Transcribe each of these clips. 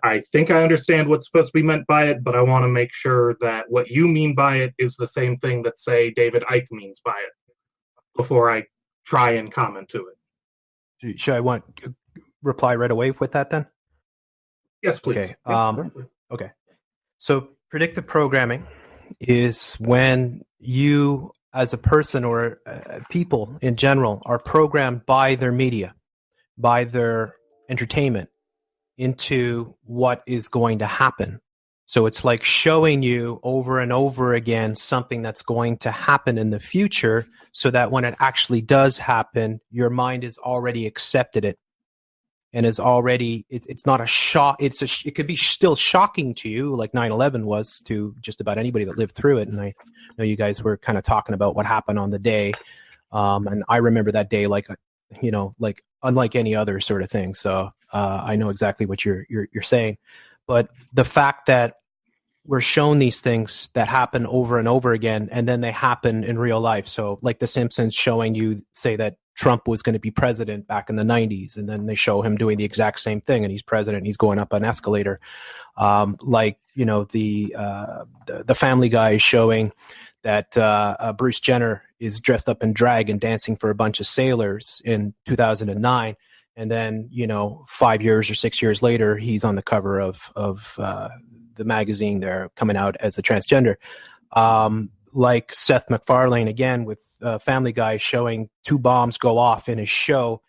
I think I understand what's supposed to be meant by it, but I want to make sure that what you mean by it is the same thing that, say, David Icke means by it before I try and comment to it. Should I reply right away with that then? Yes, please. Okay. Okay. So predictive programming is when you, as a person or people in general, are programmed by their media, by their entertainment, into what is going to happen. So it's like showing you over and over again something that's going to happen in the future, so that when it actually does happen, your mind has already accepted it and is already, it's not a shock. It could be still shocking to you, like 9/11 was to just about anybody that lived through it. And I know you guys were kind of talking about what happened on the day. And I remember that day like unlike any other sort of thing. So I know exactly what you're saying. But the fact that we're shown these things that happen over and over again, and then they happen in real life. So like The Simpsons showing you, say, that Trump was going to be president back in the 90s, and then they show him doing the exact same thing, and he's president, and he's going up an escalator. The Family Guy is showing that Bruce Jenner is dressed up in drag and dancing for a bunch of sailors in 2009. And then, 5 years or 6 years later, he's on the cover of the magazine there, coming out as a transgender. Like Seth MacFarlane, again, with Family Guy, showing 2 bombs go off in his show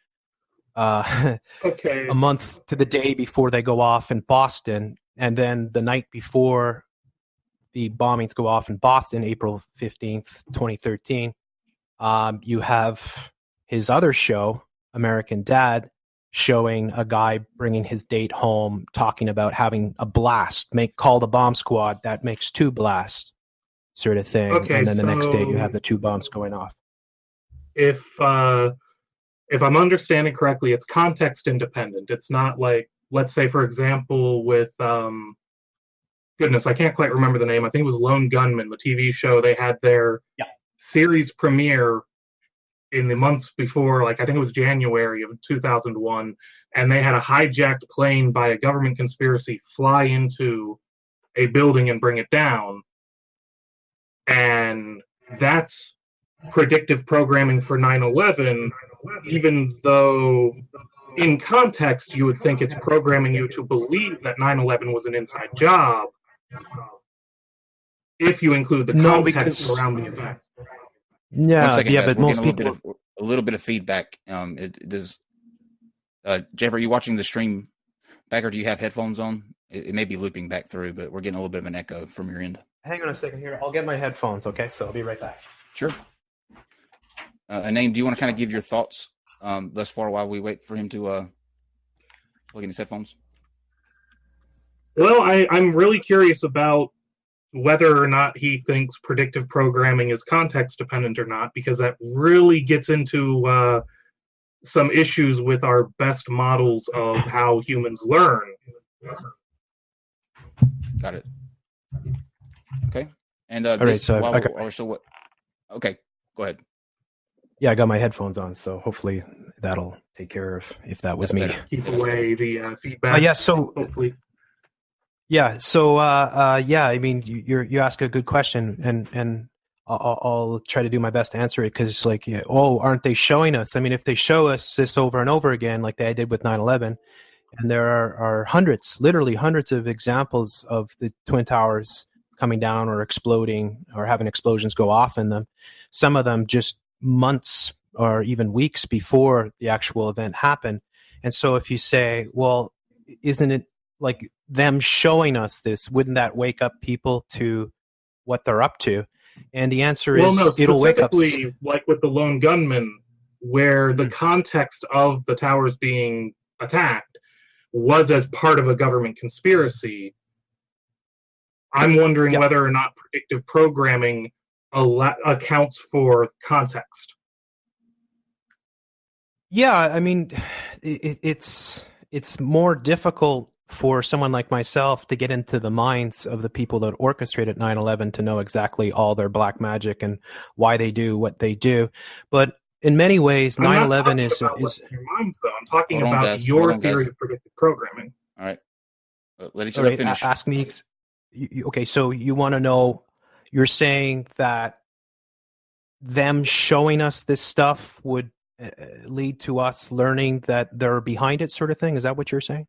Okay. a month to the day before they go off in Boston. And then the night before the bombings go off in Boston, April 15th, 2013, you have his other show, American Dad, showing a guy bringing his date home, talking about having a blast, call the bomb squad, that makes 2 blasts, sort of thing. Okay, and then the next day you have the 2 bombs going off. If I'm understanding correctly, it's context independent. It's not like, let's say, for example, with goodness, I can't quite remember the name. I think it was Lone Gunman, the TV show. They had their series premiere in the months before, like I think it was January of 2001, and they had a hijacked plane by a government conspiracy fly into a building and bring it down. And that's predictive programming for 9/11, even though in context you would think it's programming you to believe that 9/11 was an inside job, if you include the context around the event. Yeah, One second, guys. but We're most getting people... a little bit of feedback. Jeff, are you watching the stream back, or do you have headphones on? It may be looping back through, but we're getting a little bit of an echo from your end. Hang on a second here. I'll get my headphones, okay? So I'll be right back. Sure. Anane, do you want to kind of give your thoughts thus far while we wait for him to plug in his headphones? Well, I'm really curious about whether or not he thinks predictive programming is context dependent or not, because that really gets into some issues with our best models of how humans learn. Got it. Okay. And all right, so okay, go ahead. Yeah, I got my headphones on, so hopefully that'll take care of if that was me. Keep away the feedback. Yeah, so hopefully. Yeah, so I mean, you ask a good question, and I'll try to do my best to answer it, because aren't they showing us? I mean, if they show us this over and over again, like they did with 9/11, and there are literally hundreds of examples of the Twin Towers coming down or exploding or having explosions go off in them, some of them just months or even weeks before the actual event happened. And so if you say, well, isn't it like them showing us this, wouldn't that wake up people to what they're up to? And the answer is, it'll wake up. Like with the Lone Gunman, where the context of the towers being attacked was as part of a government conspiracy. I'm wondering whether or not predictive programming accounts for context. Yeah, I mean, it's more difficult for someone like myself to get into the minds of the people that orchestrated 9/11 to know exactly all their black magic and why they do what they do. But in many ways, 9/11 is your minds, though. I'm talking about your theory of predictive programming. All right. let each other right, finish. ask me. Okay, so you want to know? You're saying that them showing us this stuff would lead to us learning that they're behind it, sort of thing. Is that what you're saying?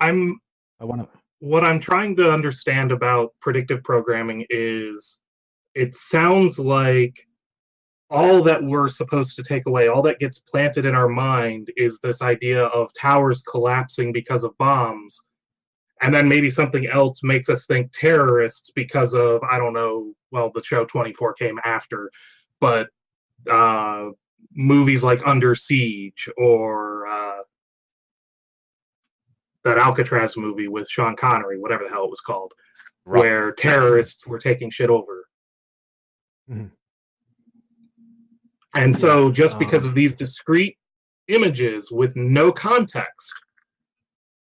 I'm I want to. What I'm trying to understand about predictive programming is it sounds like all that we're supposed to take away, all that gets planted in our mind is this idea of towers collapsing because of bombs. And then maybe something else makes us think terrorists because of, I don't know, well, the show 24 came after, but movies like Under Siege or that Alcatraz movie with Sean Connery, whatever the hell it was called, where terrorists were taking shit over. Mm-hmm. And so just because of these discrete images with no context,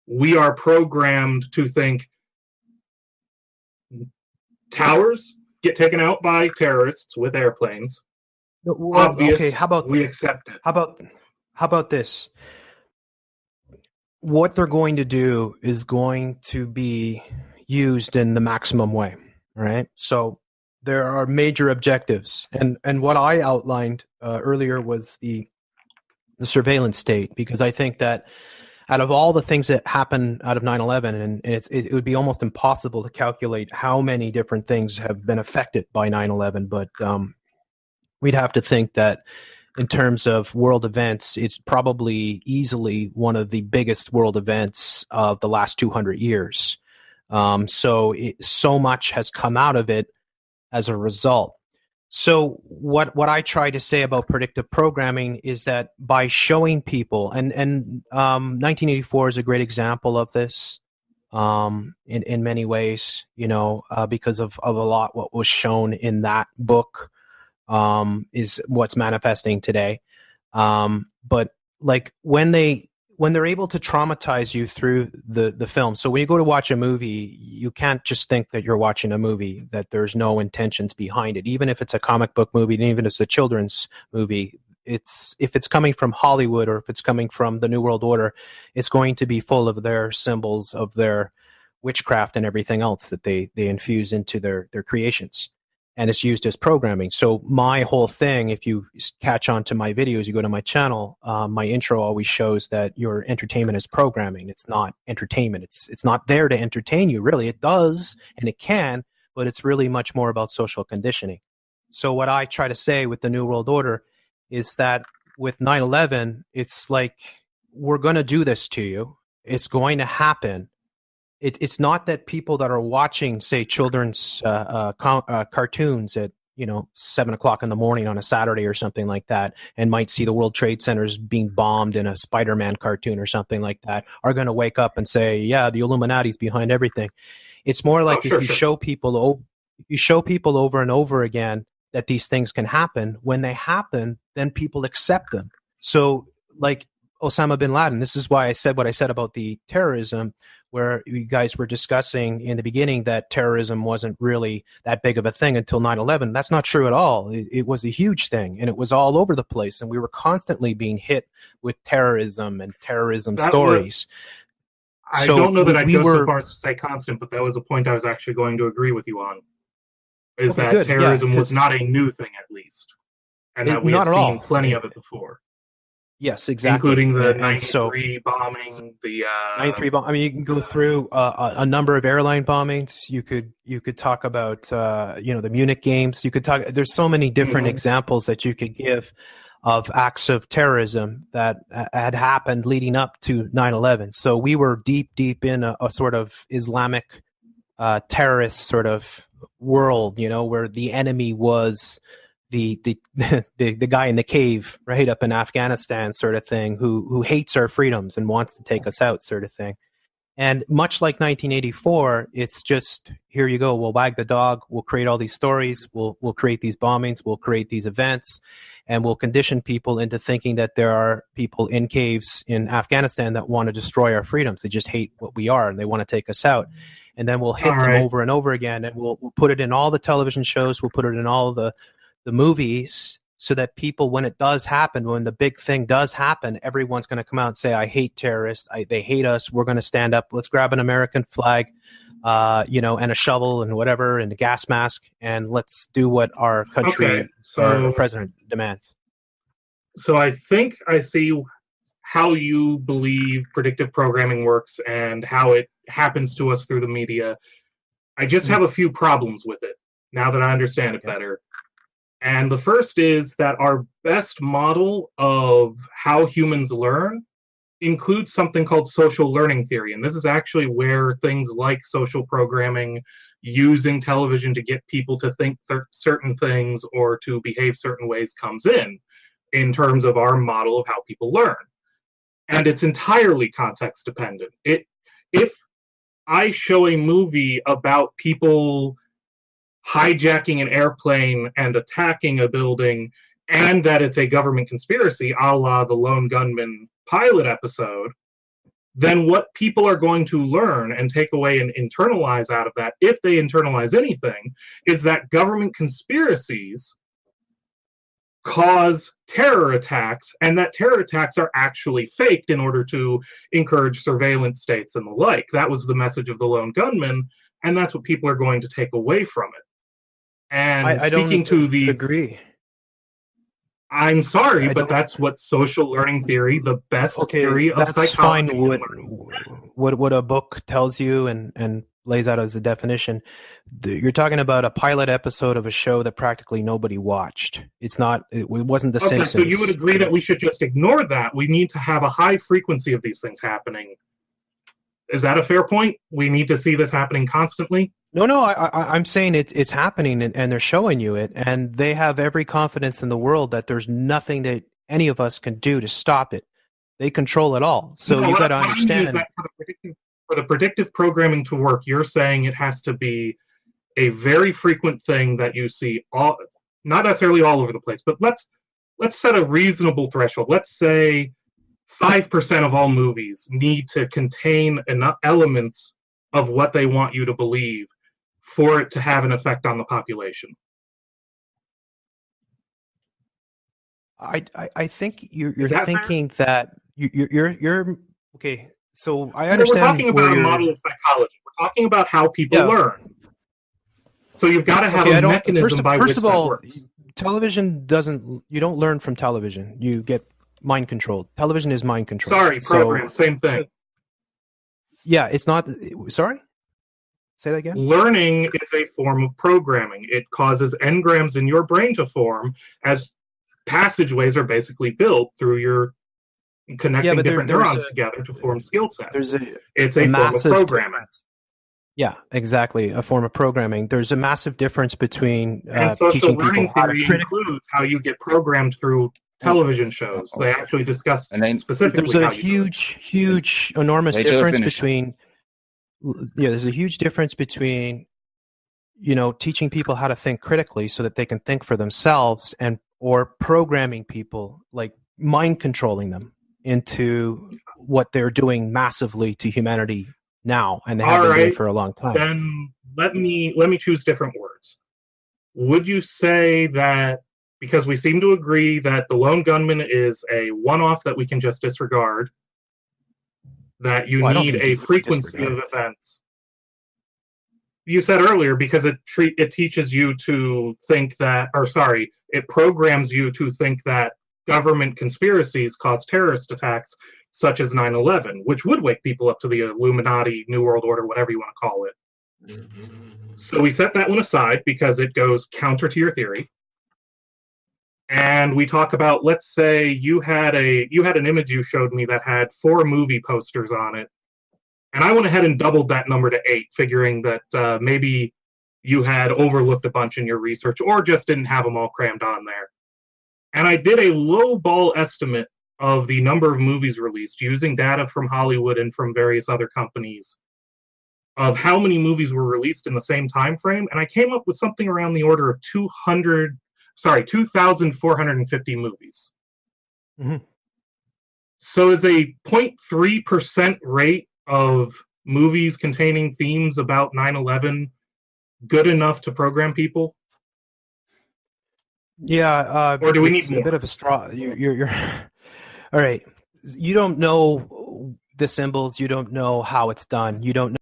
we are programmed to think towers get taken out by terrorists with airplanes. Well, obvious. Okay, how about We accept it. How about this? What they're going to do is going to be used in the maximum way, right? So there are major objectives, and what I outlined earlier was the surveillance state, because I think that out of all the things that happened out of 9/11, and it would be almost impossible to calculate how many different things have been affected by 9/11, but we'd have to think that in terms of world events, it's probably easily one of the biggest world events of the last 200 years. So much has come out of it as a result. So what I try to say about predictive programming is that by showing people, and 1984 is a great example of this in many ways, because of a lot what was shown in that book is what's manifesting today. But like when they're able to traumatize you through the film. So when you go to watch a movie, you can't just think that you're watching a movie, that there's no intentions behind it. Even if it's a comic book movie, and even if it's a children's movie, if it's coming from Hollywood or if it's coming from the New World Order, it's going to be full of their symbols of their witchcraft and everything else that they infuse into their creations. And it's used as programming. So my whole thing, if you catch on to my videos, you go to my channel, my intro always shows that your entertainment is programming. It's not entertainment. It's not there to entertain you, really. It does, and it can, but it's really much more about social conditioning. So what I try to say with the New World Order is that with 9/11, it's like, we're going to do this to you. It's going to happen. It's not that people that are watching, say, children's cartoons at 7:00 in the morning on a Saturday or something like that, and might see the World Trade Centers being bombed in a Spider-Man cartoon or something like that, are going to wake up and say, "Yeah, the Illuminati's behind everything." It's more like if you show people over and over again that these things can happen. When they happen, then people accept them. So, like Osama bin Laden, this is why I said what I said about the terrorism, where you guys were discussing in the beginning that terrorism wasn't really that big of a thing until 9/11. That's not true at all. It was a huge thing, and it was all over the place, and we were constantly being hit with terrorism and terrorism stories. I don't know that I'd go so far as to say constant, but that was a point I was actually going to agree with you on, is that terrorism was not a new thing, at least, and that we had seen plenty of it before. Yes, exactly. Including the 93 bombing, the 93 bomb. I mean, you can go through a number of airline bombings. You could talk about the Munich games. You could talk. There's so many different examples that you could give of acts of terrorism that had happened leading up to 9/11. So we were deep in a sort of Islamic terrorist sort of world, where the enemy was the guy in the cave right up in Afghanistan sort of thing, who hates our freedoms and wants to take us out sort of thing. And much like 1984, it's just, here you go, we'll wag the dog, we'll create all these stories, we'll create these bombings, we'll create these events, and we'll condition people into thinking that there are people in caves in Afghanistan that want to destroy our freedoms. They just hate what we are and they want to take us out. And then we'll hit them over and over again, and we'll put it in all the television shows, we'll put it in all the movies, so that people, when it does happen, when the big thing does happen, everyone's going to come out and say, I hate terrorists. They hate us. We're going to stand up. Let's grab an American flag, and a shovel and whatever and a gas mask, and let's do what our country, our president demands. So I think I see how you believe predictive programming works and how it happens to us through the media. I just have a few problems with it now that I understand it better. And the first is that our best model of how humans learn includes something called social learning theory. And this is actually where things like social programming, using television to get people to think certain things or to behave certain ways comes in terms of our model of how people learn. And it's entirely context dependent. If I show a movie about people hijacking an airplane and attacking a building, and that it's a government conspiracy, a la the Lone Gunman pilot episode, then what people are going to learn and take away and internalize out of that, if they internalize anything, is that government conspiracies cause terror attacks, and that terror attacks are actually faked in order to encourage surveillance states and the like. That was the message of the Lone Gunman, and that's what people are going to take away from it. And I speaking don't to the agree. I'm sorry, but that's what social learning theory, the best theory of psychology. Fine. What a book tells you and lays out as a definition. You're talking about a pilot episode of a show that practically nobody watched. It wasn't The Simpsons. So you would agree that we should just ignore that? We need to have a high frequency of these things happening. Is that a fair point? We need to see this happening constantly? No, I'm saying it's happening, and they're showing you it, and they have every confidence in the world that there's nothing that any of us can do to stop it. They control it all. So you got to understand. For the predictive programming to work, you're saying it has to be a very frequent thing that you see, not necessarily all over the place, but let's set a reasonable threshold. Let's say 5% of all movies need to contain enough elements of what they want you to believe for it to have an effect on the population. I think you're thinking that you're okay. So I understand. We're talking about a model of psychology. We're talking about how people learn. So you've got to have a mechanism by which that works. Television doesn't. You don't learn from television. You get mind controlled. Television is mind controlled. Sorry, program, same thing. Yeah, it's not. Sorry? Say that again? Learning is a form of programming. It causes engrams in your brain to form as passageways are basically built through your connecting different neurons together to form skill sets. It's a form of programming. Yeah, exactly. A form of programming. There's a massive difference between and social learning theory includes how you get programmed through television shows. They actually discuss specifically there's a huge, enormous difference between. Yeah, there's a huge difference between, teaching people how to think critically so that they can think for themselves, or programming people, like mind controlling them into what they're doing massively to humanity now, and they have been doing for a long time. Then let me choose different words. Would you say that, because we seem to agree that the Lone Gunman is a one-off that we can just disregard, that you need a frequency of events? You said earlier because it teaches you to think that, it programs you to think that government conspiracies cause terrorist attacks such as 9/11, which would wake people up to the Illuminati, New World Order, whatever you want to call it. So we set that one aside because it goes counter to your theory. And we talk about, let's say you had an image you showed me that had 4 movie posters on it, and I went ahead and doubled that number to 8, figuring that maybe you had overlooked a bunch in your research or just didn't have them all crammed on there. And I did a low ball estimate of the number of movies released using data from Hollywood and from various other companies of how many movies were released in the same time frame, and I came up with something around the order of 2,450 movies. Mm-hmm. So is a 0.3% rate of movies containing themes about 9/11 good enough to program people? Yeah. Or do we need it's more? a bit of a straw? You're all right. You don't know the symbols. You don't know how it's done. You don't